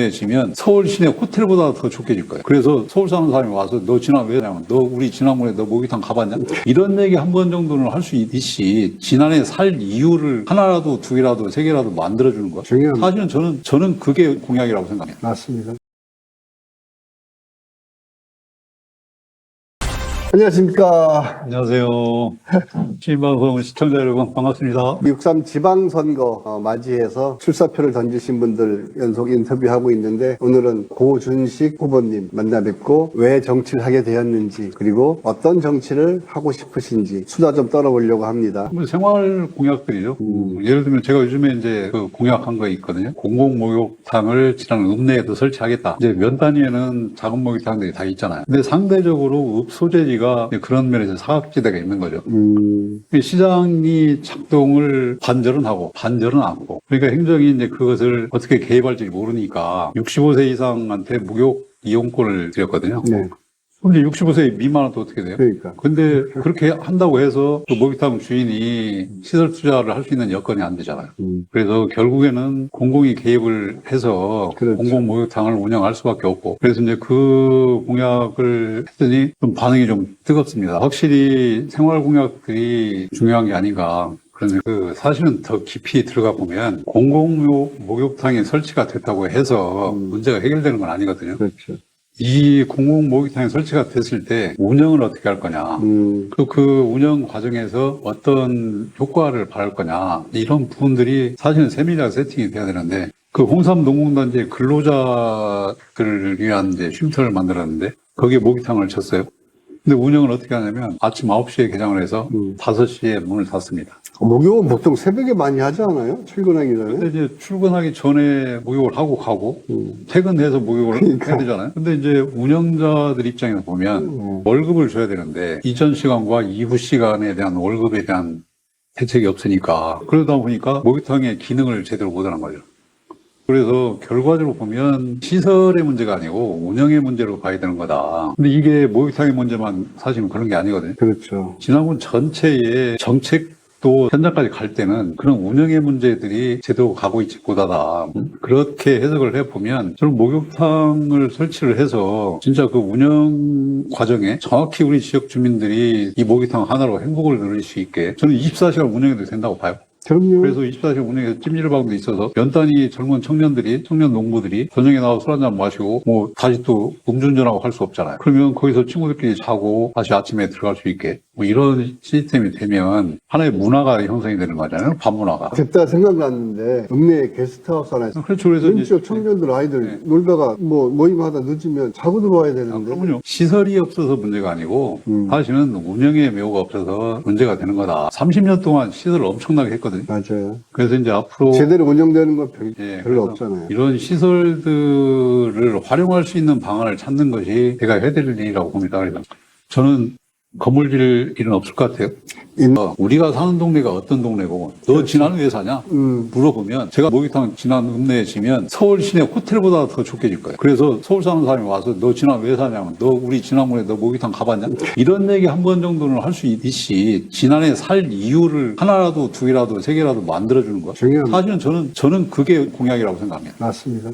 읍내에 지면 서울 시내 호텔보다 더 좋게 질 거예요. 그래서 서울 사는 사람이 와서 너 지난 왜냐면 너 우리 지난번에 너 목욕탕 가봤냐? 이런 얘기 한 번 정도는 할 수 있지. 지난해 살 이유를 하나라도 두 개라도 세 개라도 만들어주는 거야. 사실은 저는 그게 공약이라고 생각해요. 맞습니다. 안녕하십니까. 안녕하세요. 신방송 시청자 여러분 반갑습니다. 6.3 지방선거 맞이해서 출사표를 던지신 분들 연속 인터뷰하고 있는데 오늘은 고준식 후보님 만나 뵙고 왜 정치를 하게 되었는지 그리고 어떤 정치를 하고 싶으신지 수다 좀 떨어보려고 합니다. 생활 공약들이죠. 예를 들면 제가 요즘에 이제 그 공약한 거 있거든요. 공공목욕탕을 지난 읍내에도 설치하겠다. 이제 면 단위에는 작은 목욕탕들이 다 있잖아요. 근데 상대적으로 읍 소재지가 그런 면에서 사각지대가 있는 거죠. 시장이 작동을 반절은 하고 반절은 안 하고. 그러니까 행정이 이제 그것을 어떻게 개입할지 모르니까 65세 이상한테 목욕 이용권을 드렸거든요. 네. 근데 65세 미만은 또 어떻게 돼요? 그러니까. 근데 그렇게 한다고 해서 그 목욕탕 주인이 시설 투자를 할 수 있는 여건이 안 되잖아요. 그래서 결국에는 공공이 개입을 해서 그렇죠. 공공 목욕탕을 운영할 수밖에 없고. 그래서 이제 그 공약을 했더니 좀 반응이 좀 뜨겁습니다. 확실히 생활 공약들이 중요한 게 아닌가. 그런데 사실은 더 깊이 들어가 보면 공공 목욕탕이 설치가 됐다고 해서 문제가 해결되는 건 아니거든요. 그렇죠. 이 공공 목욕탕이 설치가 됐을 때 운영을 어떻게 할 거냐, 또 그 운영 과정에서 어떤 효과를 바랄 거냐, 이런 부분들이 사실은 세밀하게 세팅이 돼야 되는데, 그 홍삼 농공단지 근로자들을 위한 이제 쉼터를 만들었는데, 거기에 목욕탕을 쳤어요. 근데 운영을 어떻게 하냐면 아침 9시에 개장을 해서 5시에 문을 닫습니다. 목욕은 보통 새벽에 많이 하지 않아요? 출근하기 전에? 근데 이제 출근하기 전에 목욕을 하고 가고 퇴근해서 목욕을 해야 되잖아요. 근데 이제 운영자들 입장에서 보면 월급을 줘야 되는데 이전 시간과 이후 시간에 대한 월급에 대한 대책이 없으니까 그러다 보니까 목욕탕의 기능을 제대로 못하는 거죠. 그래서 결과적으로 보면 시설의 문제가 아니고 운영의 문제로 봐야 되는 거다. 근데 이게 목욕탕의 문제만 사실은 그런 게 아니거든요. 그렇죠. 지난번 전체의 정책도 현장까지 갈 때는 그런 운영의 문제들이 제대로 가고 있지 못하다. 그렇게 해석을 해보면 저는 목욕탕을 설치를 해서 진짜 그 운영 과정에 정확히 우리 지역 주민들이 이 목욕탕 하나로 행복을 누릴 수 있게 저는 24시간 운영해도 된다고 봐요. 그럼요. 그래서 24시간 운영해서 찜질방도 있어서 면 단위 젊은 청년 농부들이 저녁에 나와서 술 한잔 마시고 뭐 다시 또 음주운전하고 할 수 없잖아요. 그러면 거기서 친구들끼리 자고 다시 아침에 들어갈 수 있게 뭐 이런 시스템이 되면 하나의 문화가 형성이 되는 거잖아요. 밤문화가. 그때 생각났는데 읍내 게스트하우스 하나 있어요. 그렇죠. 그래서 왼쪽 청년들 아이들 놀다가 뭐 모임하다 늦으면 자고 들어와야 되는데. 그럼요. 시설이 없어서 문제가 아니고 사실은 운영의 묘가 없어서 문제가 되는 거다. 30년 동안 시설을 엄청나게 했거든요. 맞아요. 그래서 이제 앞으로 제대로 운영되는 건 별로 그래서 없잖아요. 이런 시설들을 활용할 수 있는 방안을 찾는 것이 제가 해야 될 일이라고 봅니다. 그래서 저는 건물 질 일은 없을 것 같아요. 우리가 사는 동네가 어떤 동네고 너 지나는 왜 사냐 물어보면 제가 목욕탕 지난 읍내에 지면 서울 시내 호텔보다 더 좋게 질 거예요. 그래서 서울 사는 사람이 와서 너 지난 왜 사냐면 너 우리 지난번에 너 목욕탕 가봤냐? 이런 얘기 한 번 정도는 할 수 있지. 지난해 살 이유를 하나라도 두 개라도 세 개라도 만들어주는 거야. 중요합니다. 사실은 저는 그게 공약이라고 생각합니다. 맞습니다.